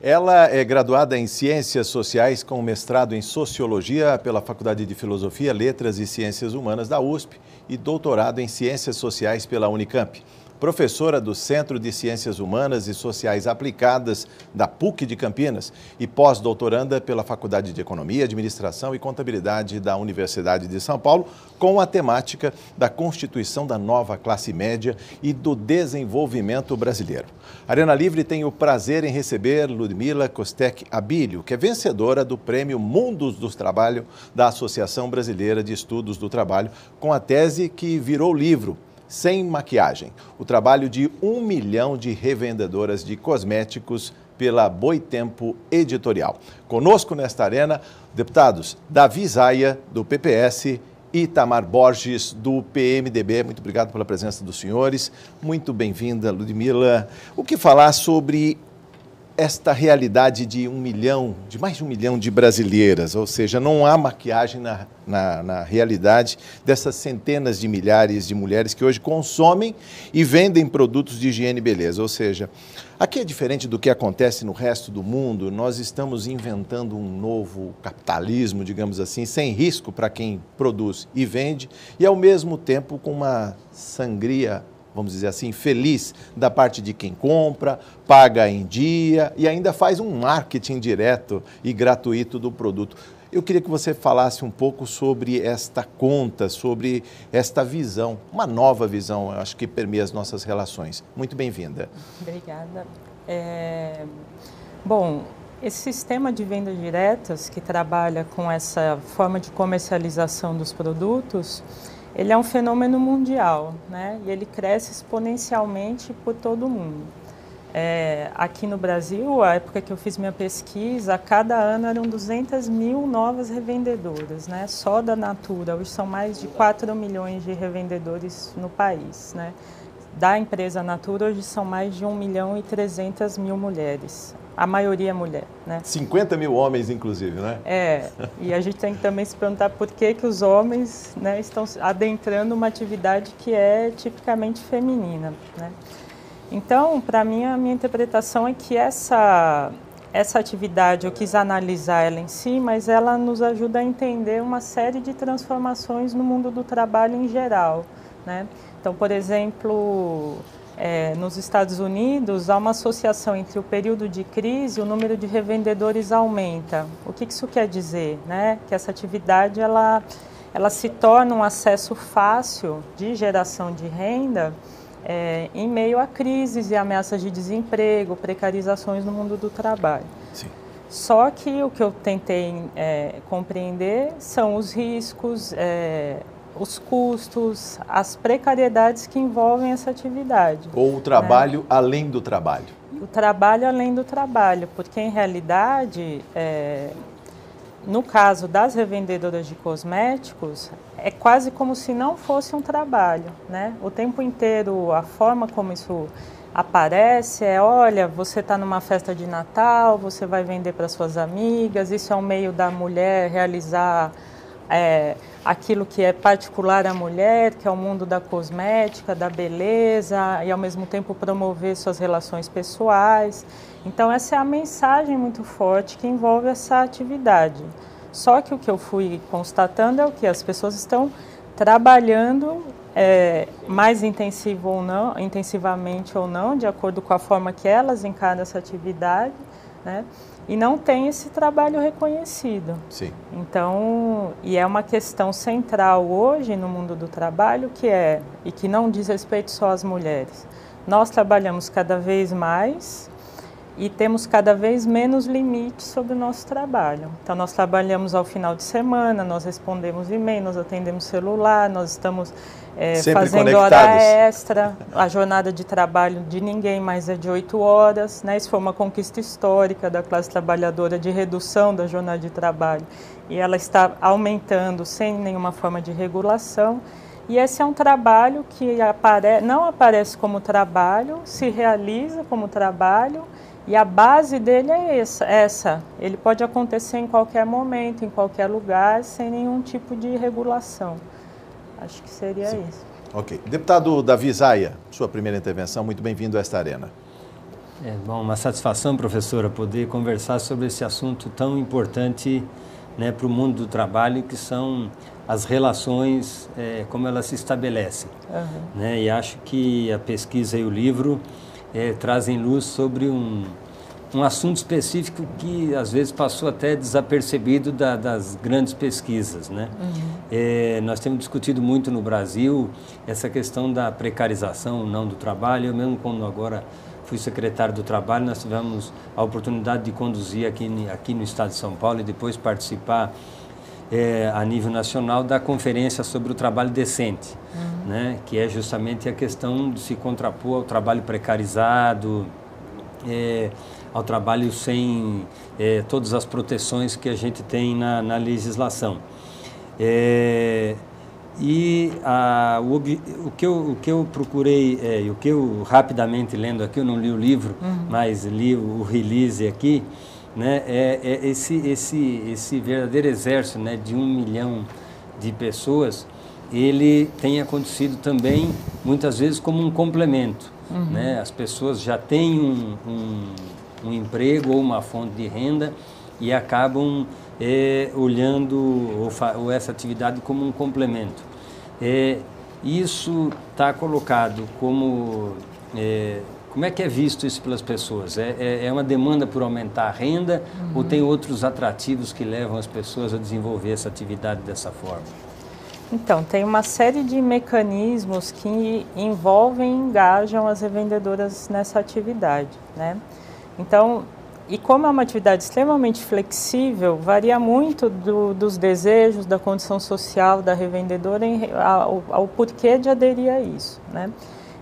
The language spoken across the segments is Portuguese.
Ela é graduada em Ciências Sociais com mestrado em Sociologia pela Faculdade de Filosofia, Letras e Ciências Humanas da USP e doutorado em Ciências Sociais pela Unicamp. Professora do Centro de Ciências Humanas e Sociais Aplicadas da PUC de Campinas e pós-doutoranda pela Faculdade de Economia, Administração e Contabilidade da Universidade de São Paulo, com a temática da constituição da nova classe média e do desenvolvimento brasileiro. A Arena Livre tem o prazer em receber Ludmila Costec Abílio, que é vencedora do Prêmio Mundos do Trabalho da Associação Brasileira de Estudos do Trabalho, com a tese que virou livro, Sem Maquiagem, o trabalho de 1 milhão de revendedoras de cosméticos pela Boitempo Editorial. Conosco nesta arena, deputados Davi Zaia, do PPS, e Itamar Borges, do PMDB. Muito obrigado pela presença dos senhores. Muito bem-vinda, Ludmila. O que falar sobre esta realidade de mais de 1 milhão de brasileiras, ou seja, não há maquiagem na realidade dessas centenas de milhares de mulheres que hoje consomem e vendem produtos de higiene e beleza, ou seja, aqui é diferente do que acontece no resto do mundo. Nós estamos inventando um novo capitalismo, digamos assim, sem risco para quem produz e vende e ao mesmo tempo com uma sangria, vamos dizer assim, feliz da parte de quem compra, paga em dia e ainda faz um marketing direto e gratuito do produto. Eu queria que você falasse um pouco sobre esta conta, sobre esta visão, uma nova visão, eu acho que permeia as nossas relações. Muito bem-vinda. Obrigada. Bom, esse sistema de vendas diretas que trabalha com essa forma de comercialização dos produtos, ele é um fenômeno mundial, né? E ele cresce exponencialmente por todo o mundo. Aqui no Brasil, a época que eu fiz minha pesquisa, a cada ano eram 200 mil novas revendedoras, né? Só da Natura. Hoje são mais de 4 milhões de revendedores no país, né? Da empresa Natura, hoje são mais de 1 milhão e 300 mil mulheres. A maioria é mulher, né? 50 mil homens, inclusive, né? E a gente tem que também se perguntar por que os homens, né, estão adentrando uma atividade que é tipicamente feminina, né? Então, para mim, a minha interpretação é que essa atividade, eu quis analisar ela em si, mas ela nos ajuda a entender uma série de transformações no mundo do trabalho em geral, né? Então, por exemplo, nos Estados Unidos, há uma associação entre o período de crise e o número de revendedores aumenta. O que isso quer dizer, né? Que essa atividade ela se torna um acesso fácil de geração de renda em meio a crises e ameaças de desemprego, precarizações no mundo do trabalho. Sim. Só que o que eu tentei compreender são os riscos, os custos, as precariedades que envolvem essa atividade. Ou o trabalho além do trabalho. O trabalho além do trabalho, porque em realidade, no caso das revendedoras de cosméticos, é quase como se não fosse um trabalho, né? O tempo inteiro, a forma como isso aparece olha, você está numa festa de Natal, você vai vender para suas amigas, isso é um meio da mulher realizar aquilo que é particular à mulher, que é o mundo da cosmética, da beleza, e ao mesmo tempo promover suas relações pessoais. Então essa é a mensagem muito forte que envolve essa atividade. Só que o que eu fui constatando é o que as pessoas estão trabalhando mais intensivamente ou não, de acordo com a forma que elas encaram essa atividade, né? E não tem esse trabalho reconhecido. Sim. Então, e é uma questão central hoje no mundo do trabalho e que não diz respeito só às mulheres. Nós trabalhamos cada vez mais e temos cada vez menos limites sobre o nosso trabalho. Então, nós trabalhamos ao final de semana, nós respondemos e-mail, nós atendemos celular, nós estamos fazendo hora extra. A jornada de trabalho de ninguém mais é de 8 horas. Né? Isso foi uma conquista histórica da classe trabalhadora de redução da jornada de trabalho. E ela está aumentando sem nenhuma forma de regulação. E esse é um trabalho que não aparece como trabalho, se realiza como trabalho, e a base dele é essa. Ele pode acontecer em qualquer momento, em qualquer lugar, sem nenhum tipo de regulação. Acho que seria isso. Ok. Deputado Davi Zaia, sua primeira intervenção, muito bem-vindo a esta arena. Bom, uma satisfação, professora, poder conversar sobre esse assunto tão importante, né, para o mundo do trabalho, que são as relações, como elas se estabelecem. Né? E acho que a pesquisa e o livro trazem luz sobre um assunto específico que às vezes passou até desapercebido das grandes pesquisas, né? Nós temos discutido muito no Brasil essa questão da precarização ou não do trabalho. Eu mesmo, quando agora fui secretário do Trabalho, nós tivemos a oportunidade de conduzir aqui no estado de São Paulo e depois participar a nível nacional da conferência sobre o trabalho decente, né? Que é justamente a questão de se contrapor ao trabalho precarizado, ao trabalho sem todas as proteções que a gente tem na legislação. O que eu procurei, o que eu rapidamente lendo aqui, eu não li o livro, mas li o release aqui, né, esse verdadeiro exército, né, de 1 milhão de pessoas, ele tem acontecido também, muitas vezes, como um complemento. Né? As pessoas já têm um emprego ou uma fonte de renda e acabam olhando ou essa atividade como um complemento. Isso está colocado como... como é que é visto isso pelas pessoas? É uma demanda por aumentar a renda ou tem outros atrativos que levam as pessoas a desenvolver essa atividade dessa forma? Então, tem uma série de mecanismos que envolvem e engajam as revendedoras nessa atividade, né? Então, e como é uma atividade extremamente flexível, varia muito dos desejos, da condição social da revendedora ao porquê de aderir a isso, né?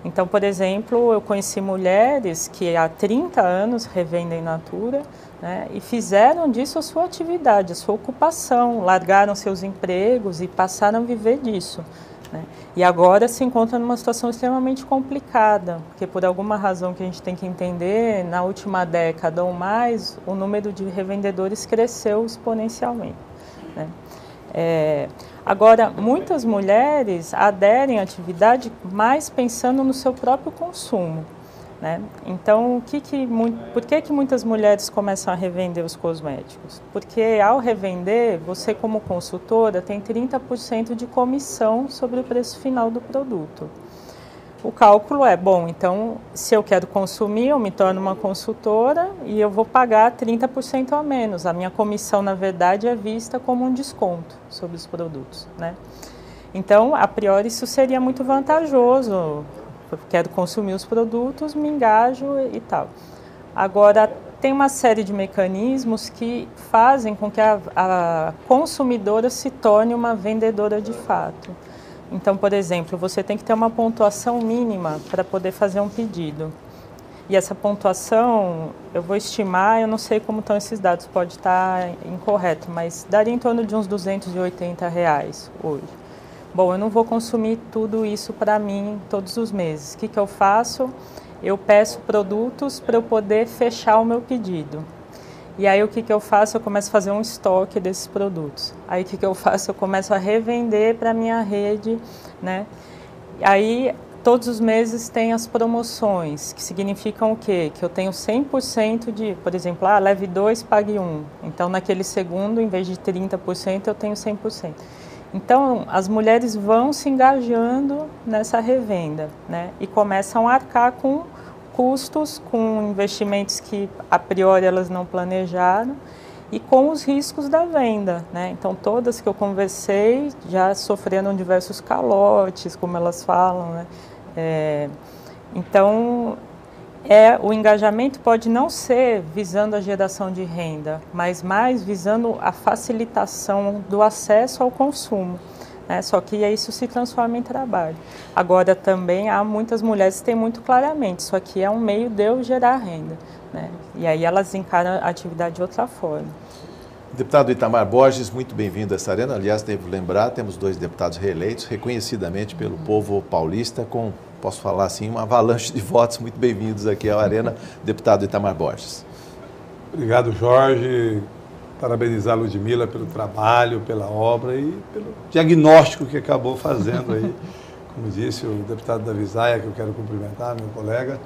Então, por exemplo, eu conheci mulheres que há 30 anos revendem Natura, né, e fizeram disso a sua atividade, a sua ocupação, largaram seus empregos e passaram a viver disso, né? E agora se encontram numa situação extremamente complicada, porque por alguma razão que a gente tem que entender, na última década ou mais, o número de revendedores cresceu exponencialmente, né? Agora, muitas mulheres aderem à atividade mais pensando no seu próprio consumo, né? Então, por que muitas mulheres começam a revender os cosméticos? Porque ao revender, você como consultora tem 30% de comissão sobre o preço final do produto. O cálculo é, bom, então, se eu quero consumir, eu me torno uma consultora e eu vou pagar 30% a menos. A minha comissão, na verdade, é vista como um desconto sobre os produtos, né? Então, a priori, isso seria muito vantajoso. Eu quero consumir os produtos, me engajo e tal. Agora, tem uma série de mecanismos que fazem com que a consumidora se torne uma vendedora de fato. Então, por exemplo, você tem que ter uma pontuação mínima para poder fazer um pedido. E essa pontuação, eu vou estimar, eu não sei como estão esses dados, pode estar incorreto, mas daria em torno de uns R$280 hoje. Bom, eu não vou consumir tudo isso para mim todos os meses. O que eu faço? Eu peço produtos para eu poder fechar o meu pedido. E aí o que eu faço? Eu começo a fazer um estoque desses produtos. Aí o que eu faço? Eu começo a revender para a minha rede, né? Aí todos os meses tem as promoções, que significam o quê? Que eu tenho 100% de, por exemplo, leve 2, pague 1. Então naquele segundo, em vez de 30%, eu tenho 100%. Então as mulheres vão se engajando nessa revenda, né? E começam a arcar com custos, com investimentos que a priori elas não planejaram e com os riscos da venda, né? Então todas que eu conversei já sofreram diversos calotes, como elas falam, né? Então o engajamento pode não ser visando a geração de renda, mas mais visando a facilitação do acesso ao consumo. Só que isso se transforma em trabalho. Agora também há muitas mulheres que têm muito claramente, isso aqui é um meio de eu gerar renda, né? E aí elas encaram a atividade de outra forma. Deputado Itamar Borges, muito bem-vindo a essa arena. Aliás, devo lembrar, temos 2 deputados reeleitos, reconhecidamente pelo povo paulista, com, posso falar assim, uma avalanche de votos. Muito bem-vindos aqui à arena, deputado Itamar Borges. Obrigado, Jorge. Parabenizar a Ludmila pelo trabalho, pela obra e pelo diagnóstico que acabou fazendo aí. Como disse o deputado Davi Zaia, que eu quero cumprimentar, meu colega,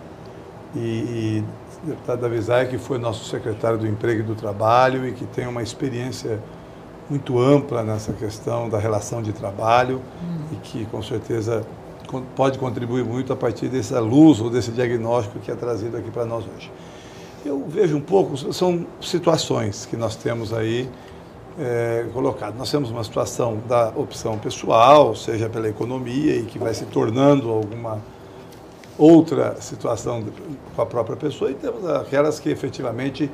e deputado Davi Zaia, que foi nosso secretário do Emprego e do Trabalho e que tem uma experiência muito ampla nessa questão da relação de trabalho e que, com certeza, pode contribuir muito a partir dessa luz ou desse diagnóstico que é trazido aqui para nós hoje. Eu vejo um pouco, são situações que nós temos aí colocado. Nós temos uma situação da opção pessoal, seja pela economia, e que vai se tornando alguma outra situação com a própria pessoa, e temos aquelas que efetivamente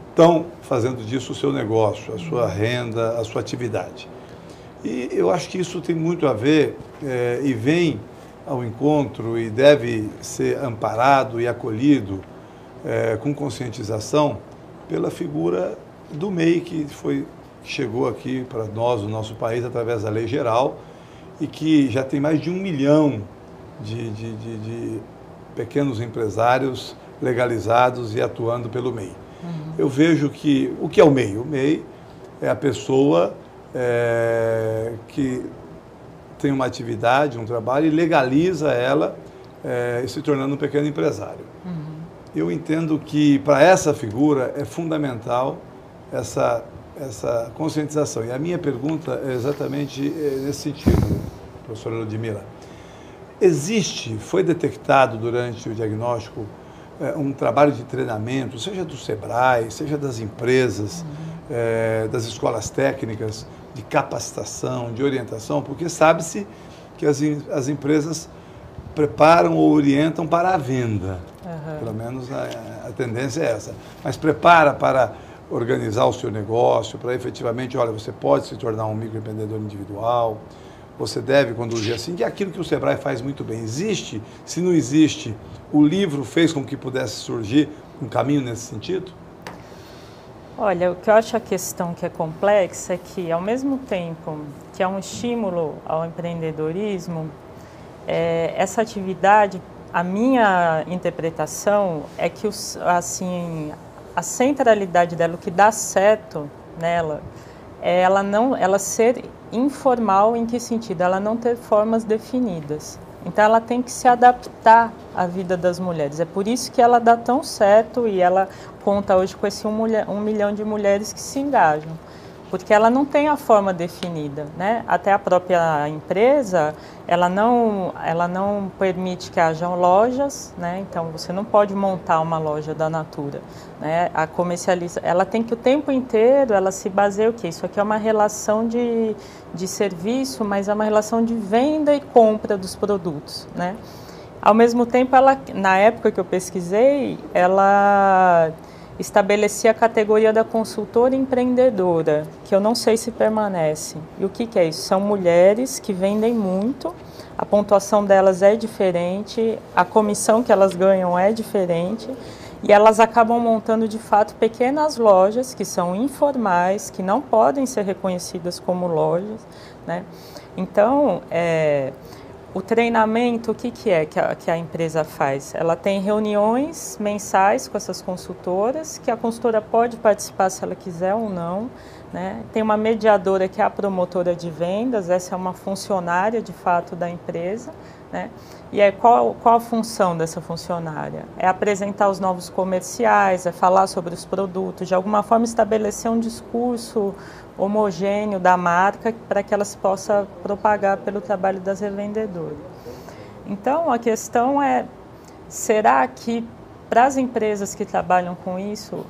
estão fazendo disso o seu negócio, a sua renda, a sua atividade. E eu acho que isso tem muito a ver e vem ao encontro e deve ser amparado e acolhido com conscientização pela figura do MEI, que chegou aqui para nós, no nosso país, através da Lei Geral, e que já tem mais de 1 milhão de pequenos empresários legalizados e atuando pelo MEI. Eu vejo que, o que é o MEI? O MEI é a pessoa que tem uma atividade, um trabalho, e legaliza ela se tornando um pequeno empresário. Eu entendo que para essa figura é fundamental essa conscientização. E a minha pergunta é exatamente nesse sentido, professora Ludmila. Foi detectado durante o diagnóstico um trabalho de treinamento, seja do SEBRAE, seja das empresas, das escolas técnicas, de capacitação, de orientação, porque sabe-se que as empresas preparam ou orientam para a venda. Pelo menos a tendência é essa. Mas prepara para organizar o seu negócio, para efetivamente, olha, você pode se tornar um microempreendedor individual, você deve conduzir assim, que é aquilo que o SEBRAE faz muito bem. Existe? Se não existe, o livro fez com que pudesse surgir um caminho nesse sentido? Olha, o que eu acho a questão que é complexa é que, ao mesmo tempo que é um estímulo ao empreendedorismo, essa atividade, a minha interpretação é que assim, a centralidade dela, o que dá certo nela, é ela ser informal. Em que sentido? Ela não ter formas definidas. Então ela tem que se adaptar à vida das mulheres. É por isso que ela dá tão certo e ela conta hoje com esse 1 milhão de mulheres que se engajam. Porque ela não tem a forma definida, né? Até a própria empresa, ela não permite que hajam lojas, né? Então você não pode montar uma loja da Natura, né? A ela tem que o tempo inteiro, ela se baseia o quê? Isso aqui é uma relação de serviço, mas é uma relação de venda e compra dos produtos, né? Ao mesmo tempo, na época que eu pesquisei, ela estabelecia a categoria da consultora empreendedora, que eu não sei se permanece. E o que é isso? São mulheres que vendem muito, a pontuação delas é diferente, a comissão que elas ganham é diferente, e elas acabam montando, de fato, pequenas lojas que são informais, que não podem ser reconhecidas como lojas, né? Então, o treinamento, o que é que a empresa faz? Ela tem reuniões mensais com essas consultoras, que a consultora pode participar se ela quiser ou não, né? Tem uma mediadora que é a promotora de vendas, essa é uma funcionária de fato da empresa, né? E aí qual a função dessa funcionária? É apresentar os novos comerciais, é falar sobre os produtos, de alguma forma estabelecer um discurso homogêneo da marca para que ela se possa propagar pelo trabalho das revendedoras. Então, a questão é, será que para as empresas que trabalham com isso,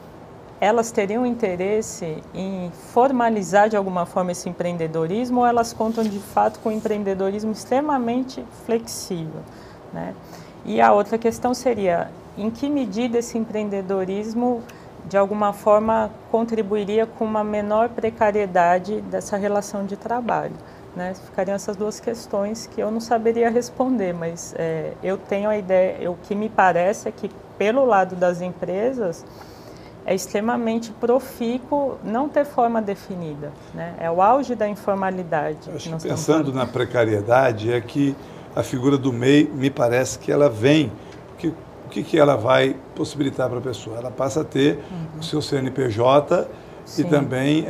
elas teriam interesse em formalizar de alguma forma esse empreendedorismo, ou elas contam de fato com um empreendedorismo extremamente flexível, né? E a outra questão seria, em que medida esse empreendedorismo de alguma forma contribuiria com uma menor precariedade dessa relação de trabalho, né? Ficariam essas duas questões que eu não saberia responder, mas eu tenho a ideia, o que me parece é que pelo lado das empresas é extremamente profícuo não ter forma definida, né? É o auge da informalidade. Acho que pensando na precariedade, é que a figura do MEI, me parece que ela vem, o que ela vai possibilitar para a pessoa? Ela passa a ter o seu CNPJ e também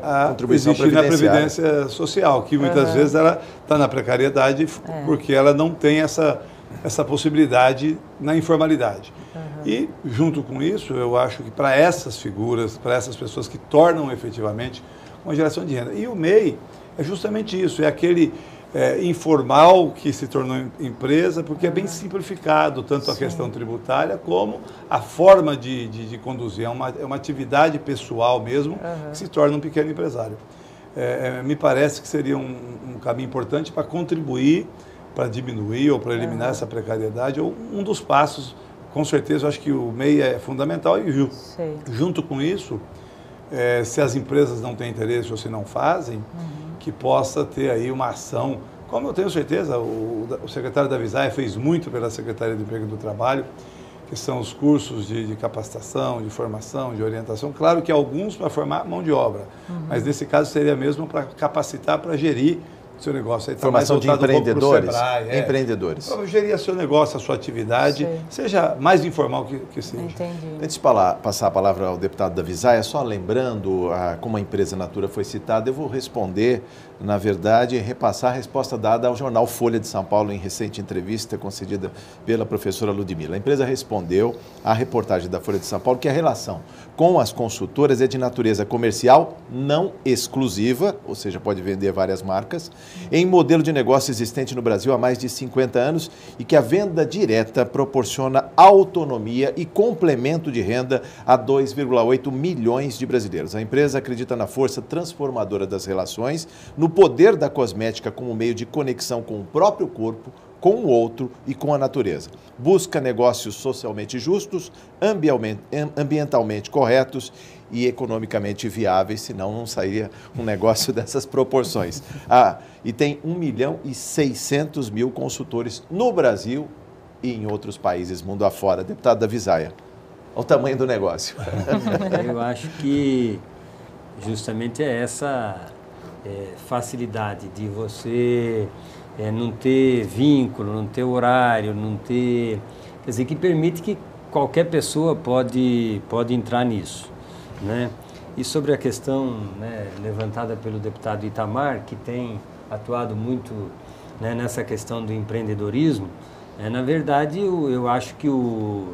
a contribuição na Previdência Social, que muitas vezes ela está na precariedade porque ela não tem essa essa possibilidade na informalidade. E, junto com isso, eu acho que para essas figuras, para essas pessoas que tornam efetivamente uma geração de renda. E o MEI é justamente isso, é aquele informal que se tornou empresa, porque é bem simplificado, tanto a questão tributária como a forma de conduzir. É uma atividade pessoal mesmo, que se torna um pequeno empresário. Me parece que seria um caminho importante para contribuir, para diminuir ou para eliminar essa precariedade, ou um dos passos. Com certeza, eu acho que o MEI é fundamental e, junto com isso, se as empresas não têm interesse ou se não fazem, que possa ter aí uma ação. Como eu tenho certeza, o secretário da Visaia fez muito pela Secretaria de Emprego e do Trabalho, que são os cursos de capacitação, de formação, de orientação. Claro que alguns para formar mão de obra, mas nesse caso seria mesmo para capacitar, para gerir seu negócio. Aí formação de empreendedores, Sebrae, empreendedores. Para gerir seu negócio, a sua atividade, seja mais informal que seja. Entendi. Antes de passar a palavra ao deputado da Visaia, só lembrando como a empresa Natura foi citada, eu vou responder, na verdade, repassar a resposta dada ao jornal Folha de São Paulo em recente entrevista concedida pela professora Ludmila. A empresa respondeu à reportagem da Folha de São Paulo que a relação com as consultoras é de natureza comercial não exclusiva, ou seja, pode vender várias marcas, em modelo de negócio existente no Brasil há mais de 50 anos e que a venda direta proporciona autonomia e complemento de renda a 2,8 milhões de brasileiros. A empresa acredita na força transformadora das relações, no poder da cosmética como meio de conexão com o próprio corpo, com o outro e com a natureza. Busca negócios socialmente justos, ambientalmente corretos e economicamente viáveis, senão não sairia um negócio dessas proporções. E tem 1.600.000 consultores no Brasil e em outros países, mundo afora. Deputado da Visaia, olha o tamanho do negócio. Eu acho que justamente é essa facilidade de você não ter vínculo, não ter horário, não ter... Quer dizer, que permite que qualquer pessoa pode entrar nisso, né? E sobre a questão, né, levantada pelo deputado Itamar, que tem atuado muito, né, nessa questão do empreendedorismo, na verdade, eu acho que o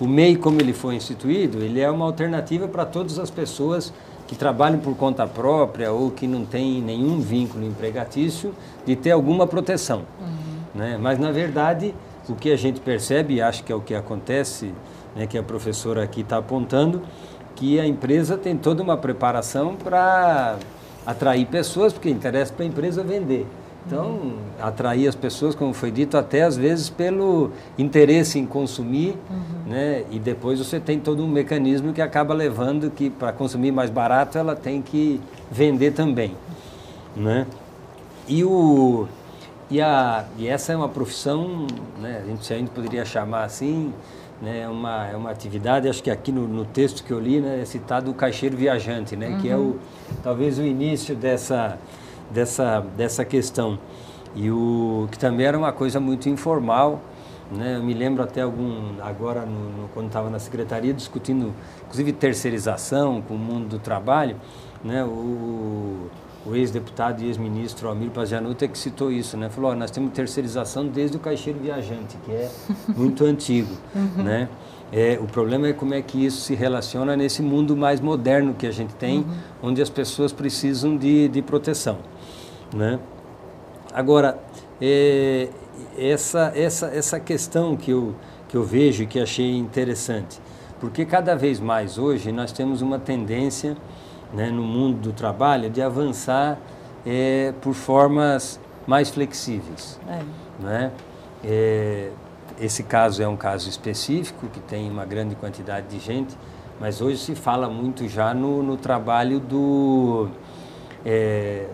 MEI, como ele foi instituído, ele é uma alternativa para todas as pessoas que trabalham por conta própria ou que não têm nenhum vínculo empregatício, de ter alguma proteção. Né? Mas, na verdade, o que a gente percebe, e acho que é o que acontece, né, que a professora aqui está apontando, que a empresa tem toda uma preparação para atrair pessoas, porque interessa para a empresa vender. Então, atrair as pessoas, como foi dito, até às vezes pelo interesse em consumir, né? E depois você tem todo um mecanismo que acaba levando que para consumir mais barato ela tem que vender também, né? E essa é uma profissão, né? A gente ainda poderia chamar assim, né? É uma atividade, acho que aqui no texto que eu li, né, é citado o caixeiro viajante, né? Que é talvez o início dessa questão, e que também era uma coisa muito informal, né? Eu me lembro até agora quando estava na secretaria discutindo, inclusive terceirização com o mundo do trabalho, né? O ex-deputado e ex-ministro Almir Pazianuta que citou isso, né? Falou, nós temos terceirização desde o caixeiro viajante, que é muito antigo, né? O problema é como é que isso se relaciona nesse mundo mais moderno que a gente tem, onde as pessoas precisam de proteção, né? Agora, essa questão que eu vejo e que achei interessante, porque cada vez mais hoje nós temos uma tendência, né, no mundo do trabalho de avançar por formas mais flexíveis, né? Esse caso é um caso específico, que tem uma grande quantidade de gente, mas hoje se fala muito já no trabalho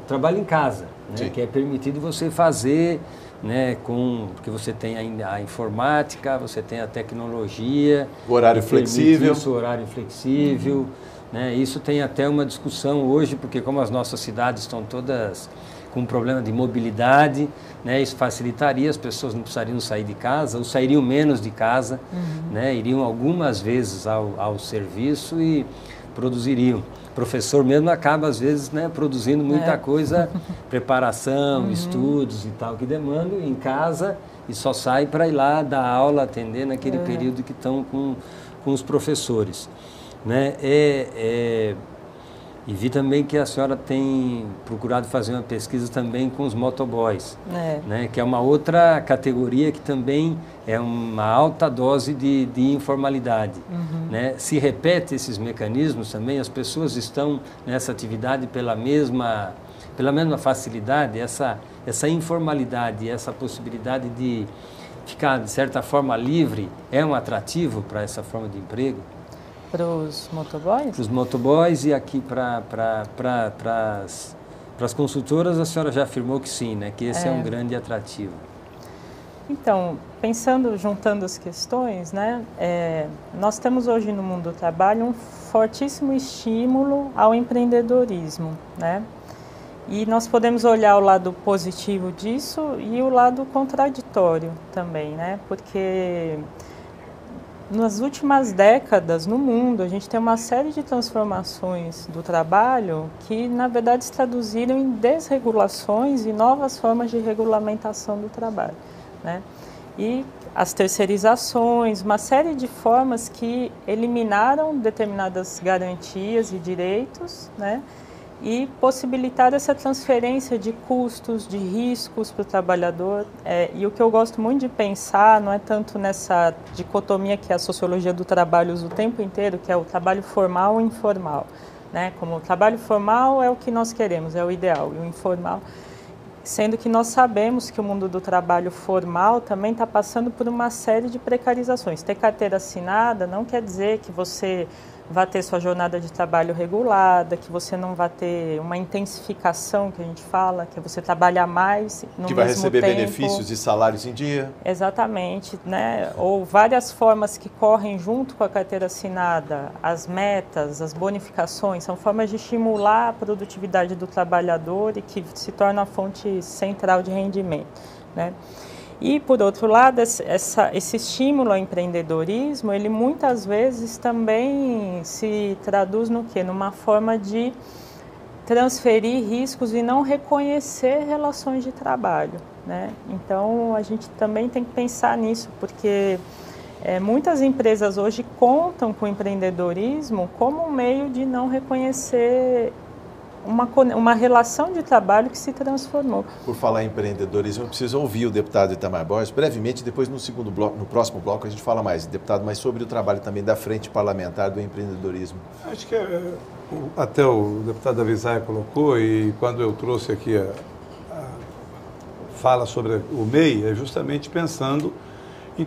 trabalho em casa, né? Que é permitido você fazer, né, porque você tem a informática, você tem a tecnologia, o horário flexível. Isso, o horário flexível, né? Isso tem até uma discussão hoje, porque como as nossas cidades estão todas com problema de mobilidade, né, isso facilitaria, as pessoas não precisariam sair de casa, ou sairiam menos de casa, né, iriam algumas vezes ao serviço e produziriam. O professor mesmo acaba, às vezes, né, produzindo muita coisa, preparação, estudos e tal, que demandam em casa, e só sai para ir lá dar aula, atender naquele período que estão com os professores, né? E vi também que a senhora tem procurado fazer uma pesquisa também com os motoboys, né? Que é uma outra categoria que também é uma alta dose de informalidade. Né? Se repete esses mecanismos também, as pessoas estão nessa atividade pela mesma facilidade, essa informalidade, essa possibilidade de ficar, de certa forma, livre, é um atrativo para essa forma de emprego? Para os motoboys? Para os motoboys e aqui para as consultoras, a senhora já afirmou que sim, né? Que esse é um grande atrativo. Então, juntando as questões, né? Nós temos hoje no mundo do trabalho um fortíssimo estímulo ao empreendedorismo, né? E nós podemos olhar o lado positivo disso e o lado contraditório também, né? Porque nas últimas décadas, no mundo, a gente tem uma série de transformações do trabalho que, na verdade, se traduziram em desregulações e novas formas de regulamentação do trabalho, né? E as terceirizações, uma série de formas que eliminaram determinadas garantias e direitos, né? E possibilitar essa transferência de custos, de riscos para o trabalhador. E o que eu gosto muito de pensar não é tanto nessa dicotomia que a sociologia do trabalho usa o tempo inteiro, que é o trabalho formal ou informal, né? Como o trabalho formal é o que nós queremos, é o ideal, e o informal, sendo que nós sabemos que o mundo do trabalho formal também está passando por uma série de precarizações. Ter carteira assinada não quer dizer que você vai ter sua jornada de trabalho regulada, que você não vai ter uma intensificação, que a gente fala, que é você trabalhar mais no mesmo tempo. Que vai receber benefícios e salários em dia. Exatamente, né? Ou várias formas que correm junto com a carteira assinada, as metas, as bonificações, são formas de estimular a produtividade do trabalhador e que se torna a fonte central de rendimento, né? E, por outro lado, esse estímulo ao empreendedorismo, ele muitas vezes também se traduz no quê? Numa forma de transferir riscos e não reconhecer relações de trabalho, né? Então, a gente também tem que pensar nisso, porque muitas empresas hoje contam com o empreendedorismo como um meio de não reconhecer uma relação de trabalho que se transformou. Por falar em empreendedorismo, eu preciso ouvir o deputado Itamar Borges brevemente, depois no próximo bloco a gente fala mais, deputado, mas sobre o trabalho também da Frente Parlamentar do Empreendedorismo. Acho que até o deputado Avisaia colocou, e quando eu trouxe aqui a fala sobre o MEI, é justamente pensando em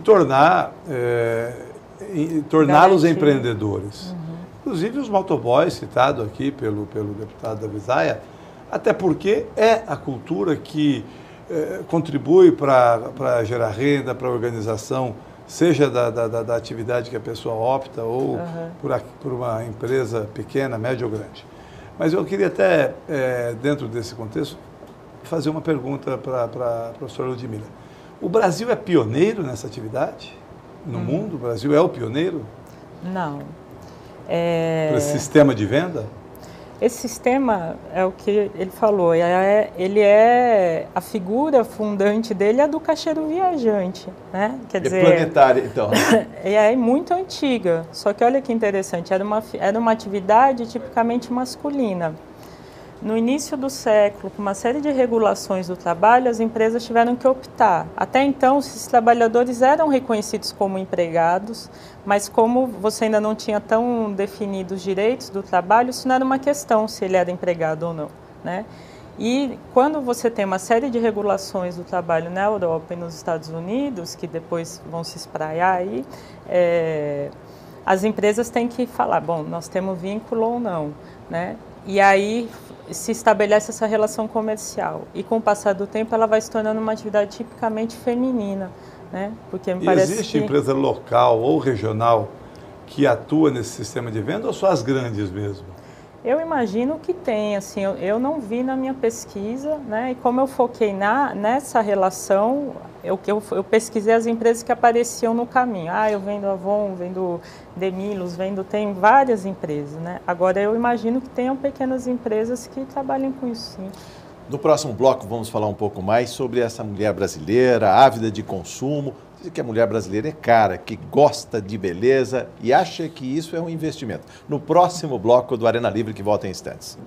torná-los empreendedores. Inclusive os motoboys, citado aqui pelo deputado Avisaia, até porque é a cultura que contribui para gerar renda, para a organização, seja da atividade que a pessoa opta ou por uma empresa pequena, média ou grande. Mas eu queria até, dentro desse contexto, fazer uma pergunta para a professora Ludmila. O Brasil é pioneiro nessa atividade? No mundo, o Brasil é o pioneiro? Não. Para esse sistema de venda? Esse sistema é o que ele falou, a figura fundante dele é do caixeiro viajante, né? Quer dizer, planetária, então. É muito antiga, só que olha que interessante, era uma atividade tipicamente masculina. No início do século, com uma série de regulações do trabalho, as empresas tiveram que optar. Até então, esses trabalhadores eram reconhecidos como empregados, mas como você ainda não tinha tão definidos os direitos do trabalho, isso não era uma questão se ele era empregado ou não, né? E quando você tem uma série de regulações do trabalho na Europa e nos Estados Unidos, que depois vão se espraiar aí, as empresas têm que falar, bom, nós temos vínculo ou não, né? E aí se estabelece essa relação comercial. E com o passar do tempo ela vai se tornando uma atividade tipicamente feminina, né? Porque me parece existe empresa local ou regional que atua nesse sistema de venda ou só as grandes mesmo? Eu imagino que tem, assim, eu não vi na minha pesquisa, né? E como eu foquei nessa relação, eu pesquisei as empresas que apareciam no caminho. Eu vendo Avon, vendo Demilos, tem várias empresas, né? Agora eu imagino que tenham pequenas empresas que trabalhem com isso, sim. No próximo bloco vamos falar um pouco mais sobre essa mulher brasileira, ávida de consumo. Diz que a mulher brasileira é cara, que gosta de beleza e acha que isso é um investimento. No próximo bloco do Arena Livre, que volta em instantes.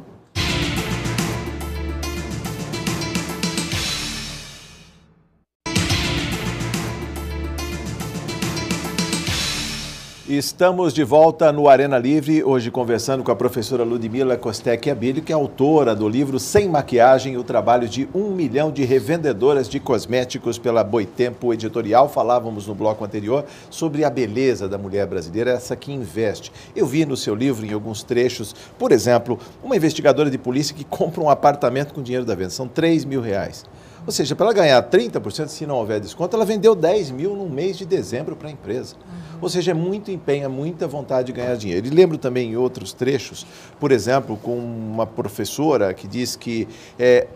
Estamos de volta no Arena Livre, hoje conversando com a professora Ludmila Costec Abílio, que é autora do livro Sem Maquiagem, o trabalho de 1 milhão de revendedoras de cosméticos pela Boitempo Editorial. Falávamos no bloco anterior sobre a beleza da mulher brasileira, essa que investe. Eu vi no seu livro, em alguns trechos, por exemplo, uma investigadora de polícia que compra um apartamento com dinheiro da venda, são R$3 mil. Ou seja, para ela ganhar 30%, se não houver desconto, ela vendeu 10 mil no mês de dezembro para a empresa. Ou seja, é muito empenho, é muita vontade de ganhar dinheiro. E lembro também em outros trechos, por exemplo, com uma professora que diz que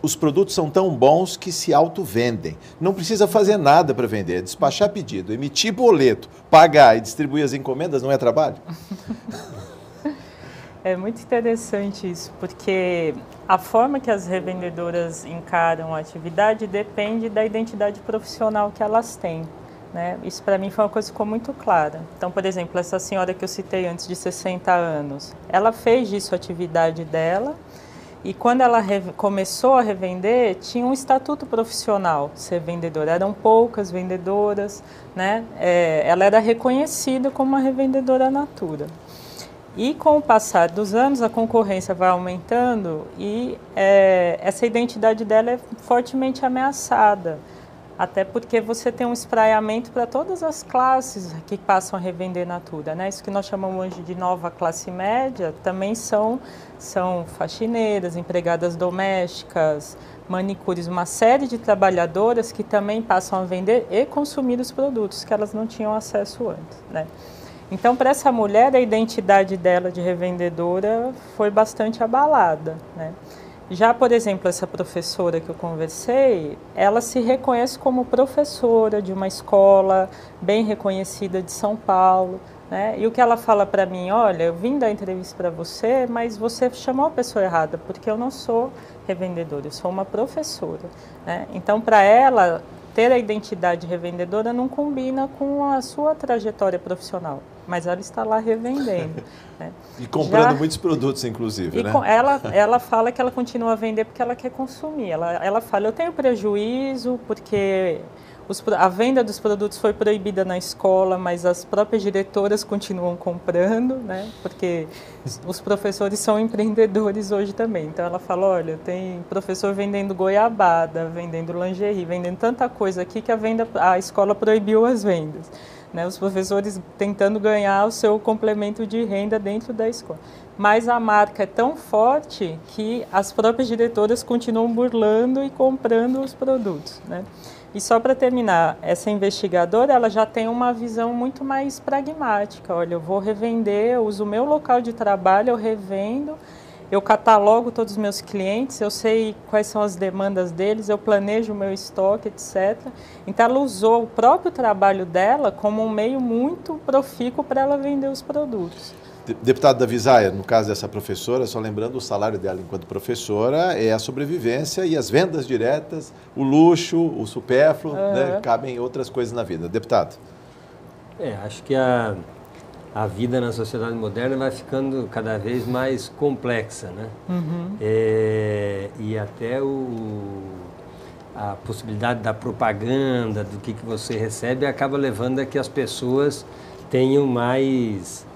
os produtos são tão bons que se auto-vendem. Não precisa fazer nada para vender, despachar pedido, emitir boleto, pagar e distribuir as encomendas não é trabalho? É muito interessante isso, porque a forma que as revendedoras encaram a atividade depende da identidade profissional que elas têm, né? Isso para mim foi uma coisa que ficou muito clara. Então, por exemplo, essa senhora que eu citei antes, de 60 anos, ela fez disso a atividade dela e quando ela começou a revender, tinha um estatuto profissional ser vendedora. Eram poucas vendedoras, né? Ela era reconhecida como uma revendedora natura. E com o passar dos anos, a concorrência vai aumentando e essa identidade dela é fortemente ameaçada. Até porque você tem um espraiamento para todas as classes que passam a revender natura, né? Isso que nós chamamos hoje de nova classe média, também são faxineiras, empregadas domésticas, manicures, uma série de trabalhadoras que também passam a vender e consumir os produtos que elas não tinham acesso antes, né? Então, para essa mulher, a identidade dela de revendedora foi bastante abalada, né? Já, por exemplo, essa professora que eu conversei, ela se reconhece como professora de uma escola bem reconhecida de São Paulo, né? E o que ela fala para mim, olha, eu vim dar entrevista para você, mas você chamou a pessoa errada, porque eu não sou revendedora, eu sou uma professora, né? Então, para ela, ter a identidade revendedora não combina com a sua trajetória profissional, mas ela está lá revendendo, né? E comprando muitos produtos, inclusive, né? Ela fala que ela continua a vender porque ela quer consumir. Ela fala, eu tenho prejuízo porque a venda dos produtos foi proibida na escola, mas as próprias diretoras continuam comprando, né? Porque os professores são empreendedores hoje também. Então ela fala, olha, tem professor vendendo goiabada, vendendo lingerie, vendendo tanta coisa aqui que a escola proibiu as vendas, né? Os professores tentando ganhar o seu complemento de renda dentro da escola. Mas a marca é tão forte que as próprias diretoras continuam burlando e comprando os produtos, né? E só para terminar, essa investigadora ela já tem uma visão muito mais pragmática. Olha, eu vou revender, eu uso o meu local de trabalho, eu revendo, eu catalogo todos os meus clientes, eu sei quais são as demandas deles, eu planejo o meu estoque, etc. Então ela usou o próprio trabalho dela como um meio muito profícuo para ela vender os produtos. Deputado Davi Zaia, no caso dessa professora, só lembrando, o salário dela enquanto professora é a sobrevivência e as vendas diretas, o luxo, o supérfluo, né, cabem outras coisas na vida. Deputado. Acho que a vida na sociedade moderna vai ficando cada vez mais complexa, né? E até a possibilidade da propaganda, do que você recebe, acaba levando a que as pessoas tenham mais,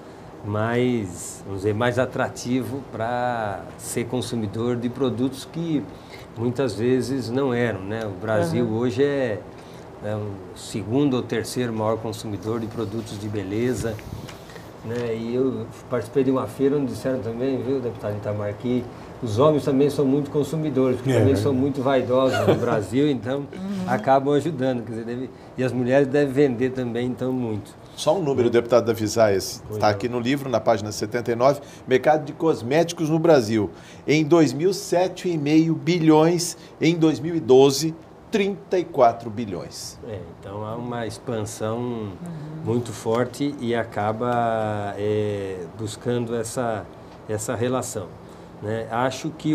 vamos dizer, mais atrativo para ser consumidor de produtos que muitas vezes não eram, né? O Brasil hoje é o segundo ou terceiro maior consumidor de produtos de beleza, né? E eu participei de uma feira onde disseram também, viu, deputado Itamar, que os homens também são muito consumidores, porque também são muito vaidosos no Brasil, então acabam ajudando, quer dizer, e as mulheres devem vender também, então, muito. Só um número, deputado Davi Zaia, está aqui no livro, na página 79, mercado de cosméticos no Brasil. Em 2007, 7,5 bilhões, em 2012, 34 bilhões. Então há uma expansão muito forte e acaba buscando essa relação, né? Acho que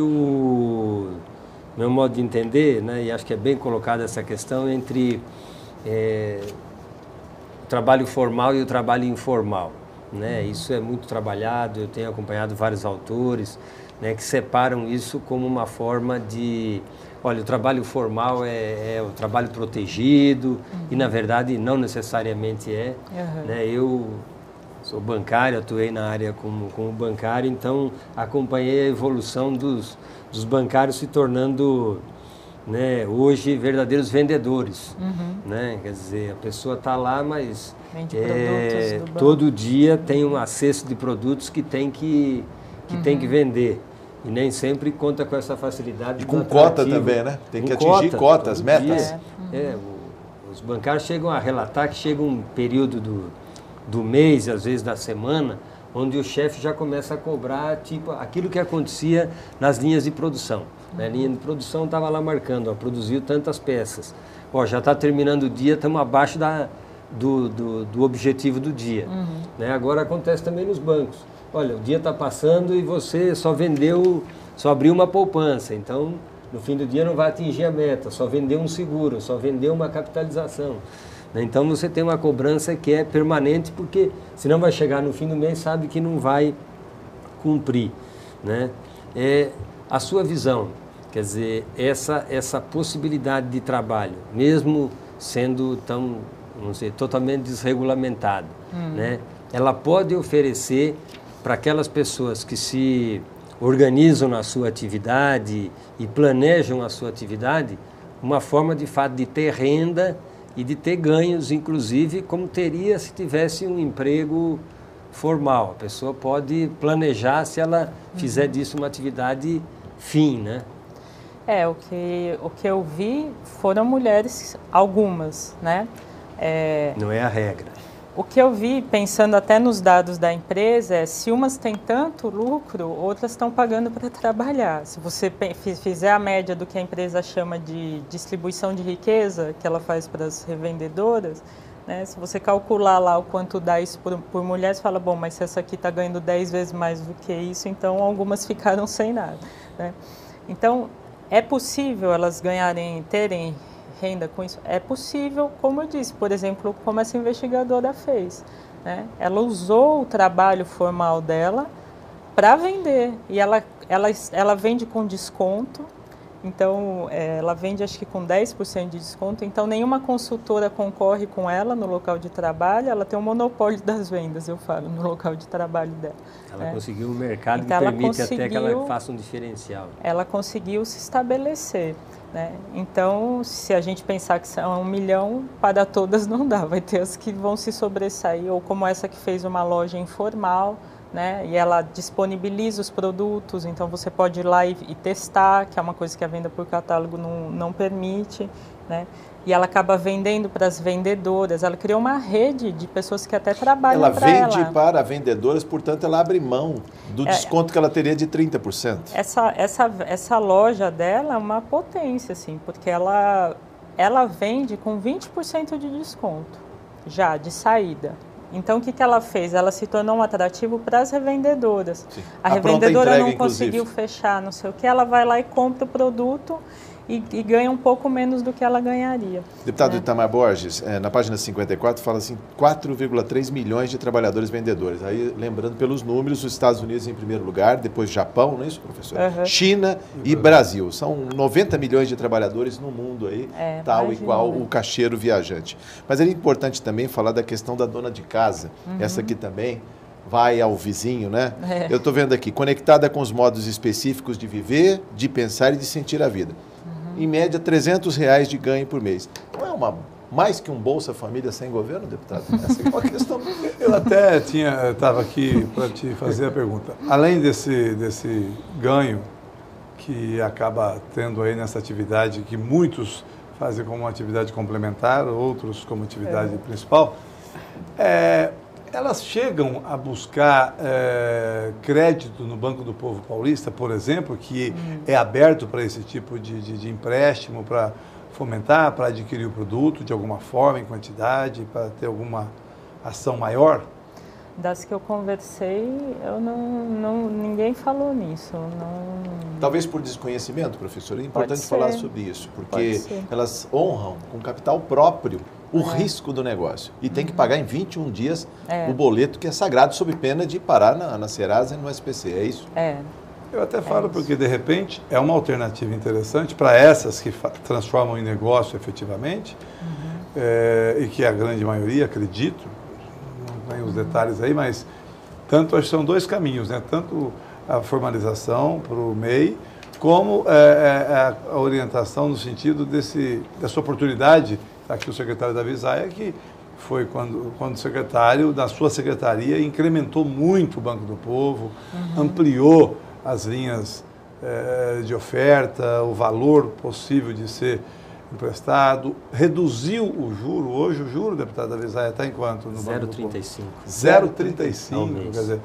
meu modo de entender, né, e acho que é bem colocada essa questão entre o trabalho formal e o trabalho informal, né? Isso é muito trabalhado, eu tenho acompanhado vários autores, né, que separam isso como uma forma de... Olha, o trabalho formal é o trabalho protegido, e na verdade não necessariamente é. Né? Eu sou bancário, atuei na área como bancário, então acompanhei a evolução dos bancários se tornando, né, hoje verdadeiros vendedores. Né? Quer dizer, a pessoa está lá, mas todo dia tem um acesso de produtos que tem que vender. E nem sempre conta com essa facilidade. E com cota também, né? Tem que atingir cotas, metas. Os bancários chegam a relatar que chega um período do mês, às vezes da semana, onde o chefe já começa a cobrar tipo aquilo que acontecia nas linhas de produção. Né? A linha de produção estava lá marcando, produziu tantas peças. Já está terminando o dia, estamos abaixo do objetivo do dia. Né? Agora acontece também nos bancos. Olha, o dia está passando e você só abriu uma poupança, então no fim do dia não vai atingir a meta, só vendeu um seguro, só vendeu uma capitalização. Então você tem uma cobrança que é permanente, porque senão vai chegar no fim do mês, sabe que não vai cumprir. Né? A sua visão, quer dizer, essa possibilidade de trabalho, mesmo sendo tão, vamos dizer, totalmente desregulamentado, né? Ela pode oferecer para aquelas pessoas que se organizam na sua atividade e planejam a sua atividade, uma forma de fato de ter renda e de ter ganhos, inclusive como teria se tivesse um emprego formal. A pessoa pode planejar se ela fizer disso uma atividade fim, né? O que eu vi foram mulheres, algumas, né? Não é a regra. O que eu vi, pensando até nos dados da empresa, se umas têm tanto lucro, outras estão pagando para trabalhar. Se você fizer a média do que a empresa chama de distribuição de riqueza, que ela faz para as revendedoras, né, se você calcular lá o quanto dá isso por mulher, você fala, bom, mas se essa aqui está ganhando 10 vezes mais do que isso, então algumas ficaram sem nada. Né? Então, é possível elas terem renda com isso? É possível, como eu disse, por exemplo, como essa investigadora fez. Né? Ela usou o trabalho formal dela para vender, e ela vende com desconto, então ela vende acho que com 10% de desconto, então nenhuma consultora concorre com ela no local de trabalho, ela tem um monopólio das vendas, eu falo, no local de trabalho dela. Ela conseguiu um mercado então, que permite até que ela faça um diferencial. Ela conseguiu se estabelecer. Né? Então, se a gente pensar que são 1 milhão, para todas não dá, vai ter as que vão se sobressair, ou como essa que fez uma loja informal, né? E ela disponibiliza os produtos, então você pode ir lá e testar, que é uma coisa que a venda por catálogo não permite, né? E ela acaba vendendo para as vendedoras, ela criou uma rede de pessoas que até trabalham para ela. Ela vende para vendedoras, portanto ela abre mão do desconto que ela teria de 30%. Essa loja dela é uma potência, assim, porque ela vende com 20% de desconto, já, de saída. Então, o que ela fez? Ela se tornou um atrativo para as revendedoras. Sim. A revendedora entrega, não conseguiu fechar, não sei o que, ela vai lá e compra o produto e ganha um pouco menos do que ela ganharia. Deputado Itamar Borges, na página 54, fala assim, 4,3 milhões de trabalhadores vendedores. Aí, lembrando pelos números, os Estados Unidos em primeiro lugar, depois Japão, não é isso, professor? China e Brasil. São 90 milhões de trabalhadores no mundo aí, tal e qual o caixeiro viajante. Mas é importante também falar da questão da dona de casa. Essa aqui também vai ao vizinho, né? Eu estou vendo aqui, conectada com os modos específicos de viver, de pensar e de sentir a vida. Em média, R$300 de ganho por mês. Não é mais que um Bolsa Família sem governo, deputado? Essa é uma questão. Eu até estava aqui para te fazer a pergunta. Além desse ganho que acaba tendo aí nessa atividade, que muitos fazem como uma atividade complementar, outros como atividade principal, elas chegam a buscar crédito no Banco do Povo Paulista, por exemplo, que é aberto para esse tipo de empréstimo, para fomentar, para adquirir o produto de alguma forma, em quantidade, para ter alguma ação maior? Das que eu conversei, ninguém falou nisso. Talvez por desconhecimento, professor. É importante falar sobre isso, porque elas honram com capital próprio o risco do negócio. E tem que pagar em 21 dias o boleto que é sagrado, sob pena de parar na Serasa e no SPC. É isso? Eu até falo porque, de repente, é uma alternativa interessante para essas que transformam em negócio efetivamente, e que a grande maioria, acredito, não tem os detalhes aí, mas acho que são dois caminhos, né? Tanto a formalização para o MEI, como a orientação no sentido dessa oportunidade. Aqui o secretário da Visaia, que foi quando o secretário, da sua secretaria, incrementou muito o Banco do Povo, ampliou as linhas de oferta, o valor possível de ser emprestado, reduziu o juro. Hoje o juro, deputado da Visaia, está em quanto no Banco do Povo? 0,35. 0,35, quer dizer,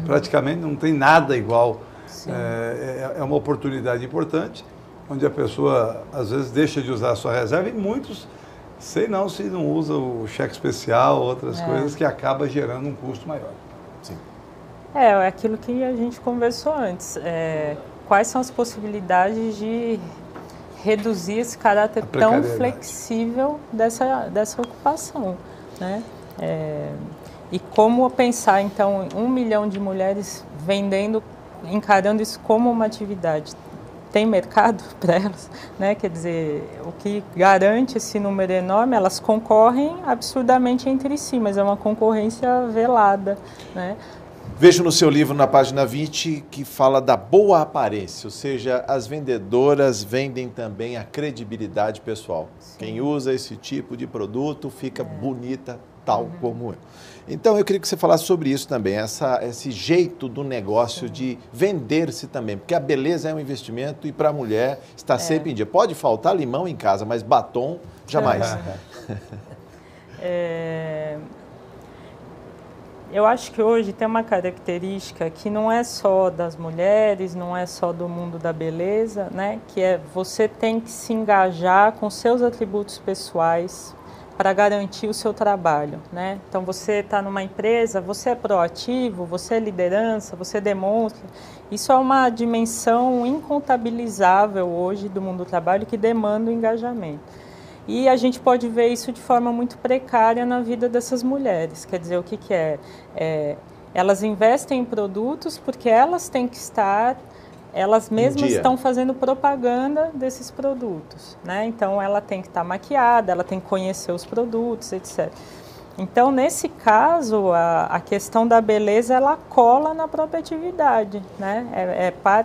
praticamente não tem nada igual. É uma oportunidade importante, onde a pessoa, às vezes, deixa de usar a sua reserva e muitos, se não usa o cheque especial, outras coisas, que acaba gerando um custo maior. Sim. É aquilo que a gente conversou antes. Quais são as possibilidades de reduzir esse caráter tão flexível dessa ocupação, né? E como pensar, então, 1 milhão de mulheres vendendo, encarando isso como uma atividade? Tem mercado para elas, né? Quer dizer, o que garante esse número enorme, elas concorrem absurdamente entre si, mas é uma concorrência velada, né? Vejo no seu livro, na página 20, que fala da boa aparência, ou seja, as vendedoras vendem também a credibilidade pessoal. Sim. Quem usa esse tipo de produto fica bonita, tal como eu. Então, eu queria que você falasse sobre isso também, esse jeito do negócio de vender-se também, porque a beleza é um investimento e para a mulher está sempre em dia. Pode faltar limão em casa, mas batom, jamais. Eu acho que hoje tem uma característica que não é só das mulheres, não é só do mundo da beleza, né? Que é você tem que se engajar com seus atributos pessoais para garantir o seu trabalho, né? Então você está numa empresa, você é proativo, você é liderança, você demonstra. Isso é uma dimensão incontabilizável hoje do mundo do trabalho que demanda o engajamento. E a gente pode ver isso de forma muito precária na vida dessas mulheres. Quer dizer, o que é? Elas investem em produtos porque elas têm que estar, elas mesmas estão fazendo propaganda desses produtos, né? Então, ela tem que estar maquiada, ela tem que conhecer os produtos, etc. Então, nesse caso, a questão da beleza, ela cola na própria atividade, né?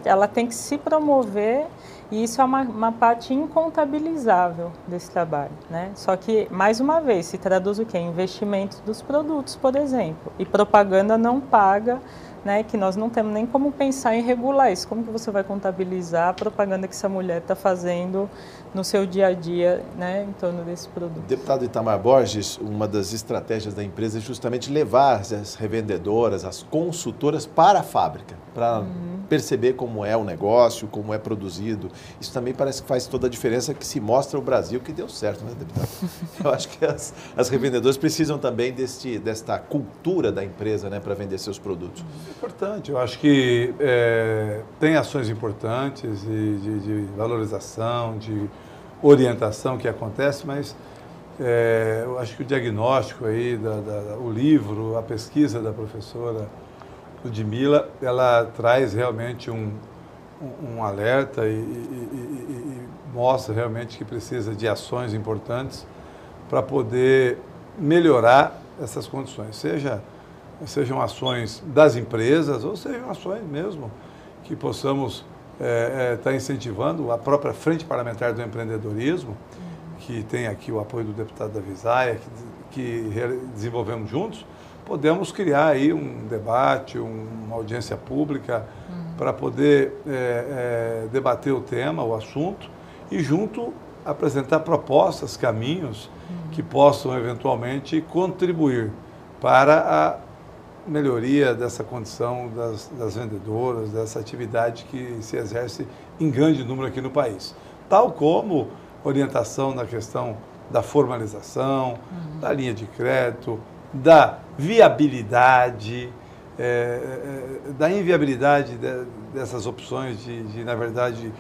Ela tem que se promover. E isso é uma parte incontabilizável desse trabalho, né? Só que, mais uma vez, se traduz o quê? Investimento dos produtos, por exemplo. E propaganda não paga, né? Que nós não temos nem como pensar em regular isso. Como que você vai contabilizar a propaganda que essa mulher está fazendo no seu dia a dia, né? Em torno desse produto? Deputado Itamar Borges, uma das estratégias da empresa é justamente levar as revendedoras, as consultoras para a fábrica, para perceber como é o negócio, como é produzido. Isso também parece que faz toda a diferença, que se mostra o Brasil que deu certo, né, deputado? Eu acho que as revendedoras precisam também desta cultura da empresa, né, para vender seus produtos. É importante. Eu acho que tem ações importantes de valorização, de orientação que acontece, mas eu acho que o diagnóstico aí, o livro, a pesquisa da professora Ludmila, ela traz realmente um alerta e mostra realmente que precisa de ações importantes para poder melhorar essas condições, sejam ações das empresas ou sejam ações mesmo que possamos estar incentivando a própria Frente Parlamentar do Empreendedorismo, que tem aqui o apoio do deputado da Visaia, que desenvolvemos juntos. Podemos criar aí um debate, uma audiência pública para poder debater o tema, o assunto, e junto apresentar propostas, caminhos que possam eventualmente contribuir para a melhoria dessa condição das vendedoras, dessa atividade que se exerce em grande número aqui no país. Tal como orientação na questão da formalização, da linha de crédito, da viabilidade, da inviabilidade dessas opções de na verdade,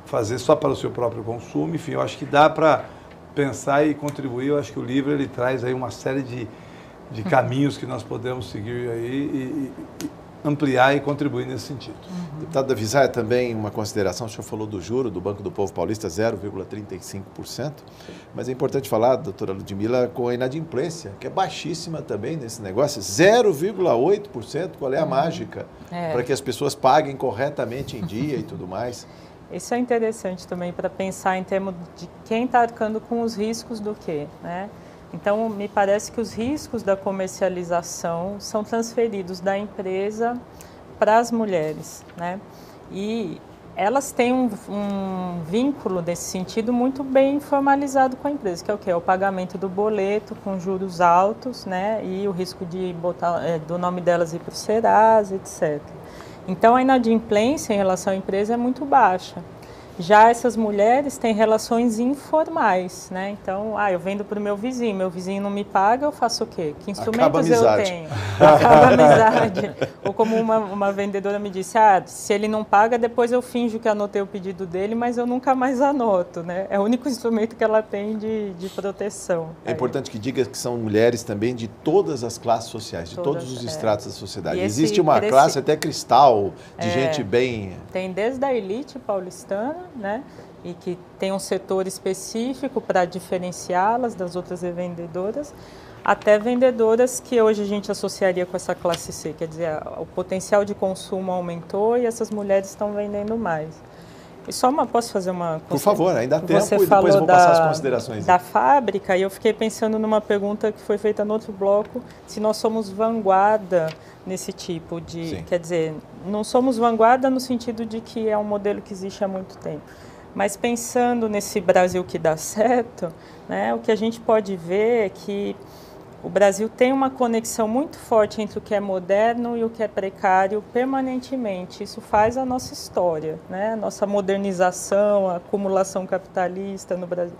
fazer só para o seu próprio consumo. Enfim, eu acho que dá para pensar e contribuir. Eu acho que o livro ele traz aí uma série de caminhos que nós podemos seguir aí e ampliar e contribuir nesse sentido. Deputado Davisaia, também uma consideração, o senhor falou do juro do Banco do Povo Paulista, 0,35%, mas é importante falar, doutora Ludmila, com a inadimplência, que é baixíssima também nesse negócio, 0,8%, qual é a mágica para que as pessoas paguem corretamente em dia e tudo mais? Isso é interessante também para pensar em termos de quem está arcando com os riscos do quê, né? Então, me parece que os riscos da comercialização são transferidos da empresa para as mulheres, né? E elas têm um vínculo nesse sentido muito bem formalizado com a empresa, que é o quê? É o pagamento do boleto com juros altos, né? E o risco de botar do nome delas ir para o Serasa, etc. Então, a inadimplência em relação à empresa é muito baixa. Já essas mulheres têm relações informais, né? Então, eu vendo para o meu vizinho não me paga, eu faço o quê? Que instrumentos eu tenho? Acaba a amizade. Ou como uma vendedora me disse, se ele não paga, depois eu finjo que anotei o pedido dele, mas eu nunca mais anoto, né? É o único instrumento que ela tem de proteção. É importante que diga que são mulheres também de todas as classes sociais, de todos os estratos da sociedade. Existe uma classe até cristal, de gente bem... Tem desde a elite paulistana, né? E que tem um setor específico para diferenciá-las das outras vendedoras, até vendedoras que hoje a gente associaria com essa classe C, quer dizer, o potencial de consumo aumentou e essas mulheres estão vendendo mais. E só posso fazer uma... Por favor, ainda há tempo Você e depois eu vou passar as considerações. Da fábrica, e eu fiquei pensando numa pergunta que foi feita no outro bloco, se nós somos vanguarda nesse tipo de... Sim. Quer dizer, não somos vanguarda no sentido de que é um modelo que existe há muito tempo. Mas pensando nesse Brasil que dá certo, né, o que a gente pode ver é que o Brasil tem uma conexão muito forte entre o que é moderno e o que é precário permanentemente. Isso faz a nossa história, né? A nossa modernização, a acumulação capitalista no Brasil.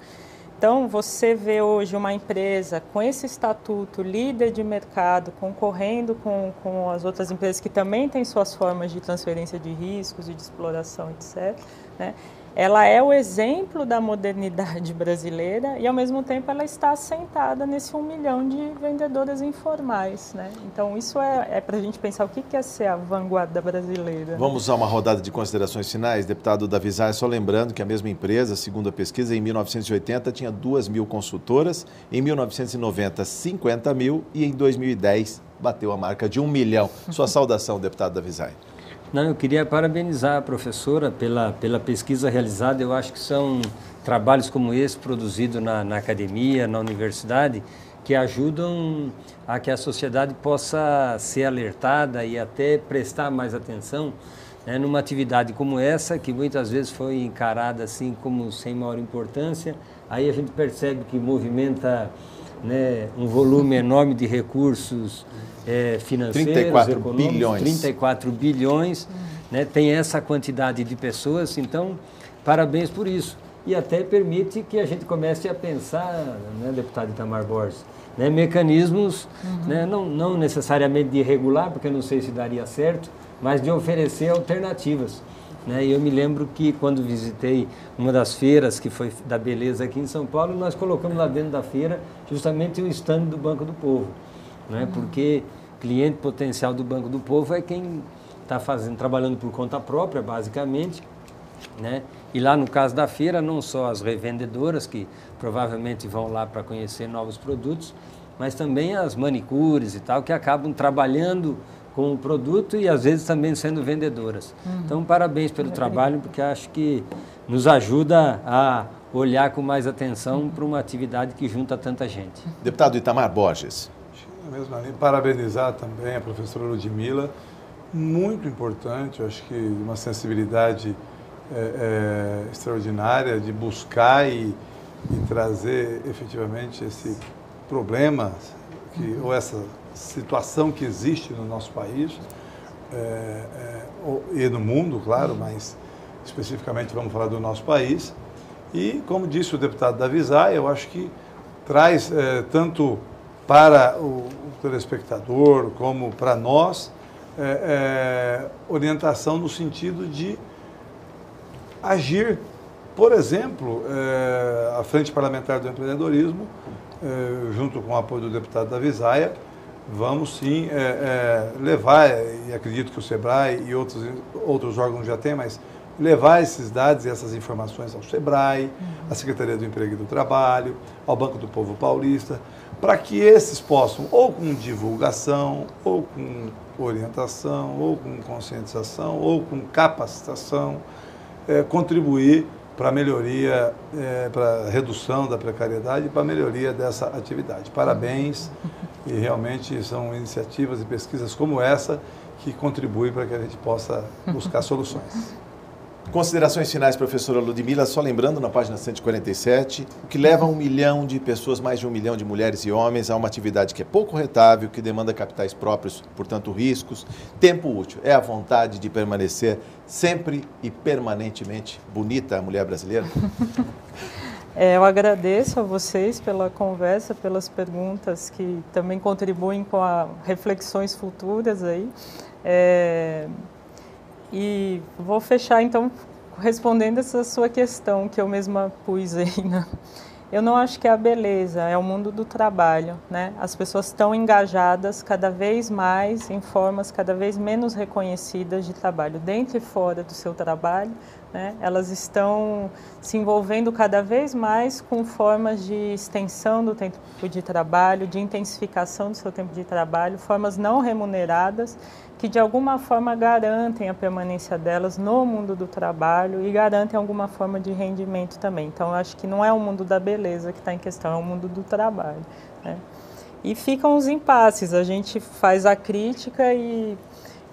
Então, você vê hoje uma empresa com esse estatuto, líder de mercado, concorrendo com as outras empresas que também têm suas formas de transferência de riscos e de exploração, etc., né? Ela é o exemplo da modernidade brasileira e, ao mesmo tempo, ela está assentada nesse 1 milhão de vendedoras informais, né? Então, isso é para a gente pensar o que é ser a vanguarda brasileira. Vamos a uma rodada de considerações finais. Deputado Davisaia, só lembrando que a mesma empresa, segundo a pesquisa, em 1980 tinha 2.000 consultoras, em 1990, 50 mil e em 2010 bateu a marca de 1 milhão. Sua saudação, deputado Davisaia. Não, eu queria parabenizar a professora pela pesquisa realizada. Eu acho que são trabalhos como esse, produzidos na academia, na universidade, que ajudam a que a sociedade possa ser alertada e até prestar mais atenção, né, numa atividade como essa, que muitas vezes foi encarada assim como sem maior importância. Aí a gente percebe que movimenta, né, um volume enorme de recursos financeiros, 34 bilhões. 34 bilhões, né, tem essa quantidade de pessoas, então, parabéns por isso. E até permite que a gente comece a pensar, né, deputado Itamar Borges, né, mecanismos, né, não necessariamente de regular, porque eu não sei se daria certo, mas de oferecer alternativas. Né? E eu me lembro que quando visitei uma das feiras, que foi da beleza aqui em São Paulo, nós colocamos lá dentro da feira justamente o stand do Banco do Povo. Né? Porque cliente potencial do Banco do Povo é quem está trabalhando por conta própria, basicamente, né? E lá no caso da feira, não só as revendedoras, que provavelmente vão lá para conhecer novos produtos, mas também as manicures e tal, que acabam trabalhando com o produto e às vezes também sendo vendedoras. Então, parabéns pelo trabalho, porque acho que nos ajuda a olhar com mais atenção para uma atividade que junta tanta gente. Deputado Itamar Borges. Mesmo ali, parabenizar também a professora Ludmila, muito importante, eu acho que uma sensibilidade extraordinária de buscar e trazer efetivamente esse problema ou essa situação que existe no nosso país e no mundo, claro, mas especificamente vamos falar do nosso país. E, como disse o deputado Davisaia, eu acho que traz tanto para o telespectador, como para nós, orientação no sentido de agir. Por exemplo, a Frente Parlamentar do Empreendedorismo, junto com o apoio do deputado Davi Zaia, vamos sim levar, e acredito que o SEBRAE e outros órgãos já têm, mas levar esses dados e essas informações ao SEBRAE, à Secretaria do Emprego e do Trabalho, ao Banco do Povo Paulista, para que esses possam, ou com divulgação, ou com orientação, ou com conscientização, ou com capacitação, contribuir para a melhoria, para a redução da precariedade e para a melhoria dessa atividade. Parabéns, e realmente são iniciativas e pesquisas como essa que contribuem para que a gente possa buscar soluções. Considerações finais, professora Ludmila, só lembrando na página 147, o que leva 1 milhão de pessoas, mais de 1 milhão de mulheres e homens, a uma atividade que é pouco rentável, que demanda capitais próprios, portanto riscos, tempo útil. É a vontade de permanecer sempre e permanentemente bonita a mulher brasileira? Eu agradeço a vocês pela conversa, pelas perguntas que também contribuem com as reflexões futuras aí. E vou fechar, então, respondendo essa sua questão que eu mesma pus aí, né? Eu não acho que é a beleza, é o mundo do trabalho, né? As pessoas estão engajadas cada vez mais em formas cada vez menos reconhecidas de trabalho, dentro e fora do seu trabalho, né? Elas estão se envolvendo cada vez mais com formas de extensão do tempo de trabalho, de intensificação do seu tempo de trabalho, formas não remuneradas, que de alguma forma garantem a permanência delas no mundo do trabalho e garantem alguma forma de rendimento também. Então, eu acho que não é o mundo da beleza que está em questão, é o mundo do trabalho, né? E ficam os impasses, a gente faz a crítica e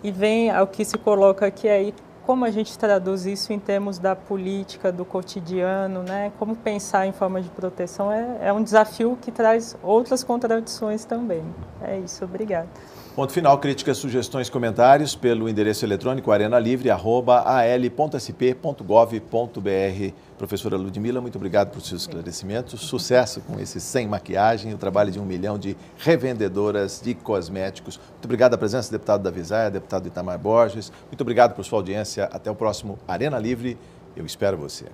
vem ao que se coloca aqui aí, como a gente traduz isso em termos da política, do cotidiano, né? Como pensar em forma de proteção é um desafio que traz outras contradições também. É isso, obrigada. Ponto final, críticas, sugestões, comentários pelo endereço eletrônico arenalivre@al.sp.gov.br. Professora Ludmila, muito obrigado por seus esclarecimentos. Sucesso com esse Sem Maquiagem, o trabalho de 1 milhão de revendedoras de cosméticos. Muito obrigado à presença do deputado Davi Zaia, deputado Itamar Borges. Muito obrigado por sua audiência. Até o próximo Arena Livre. Eu espero você.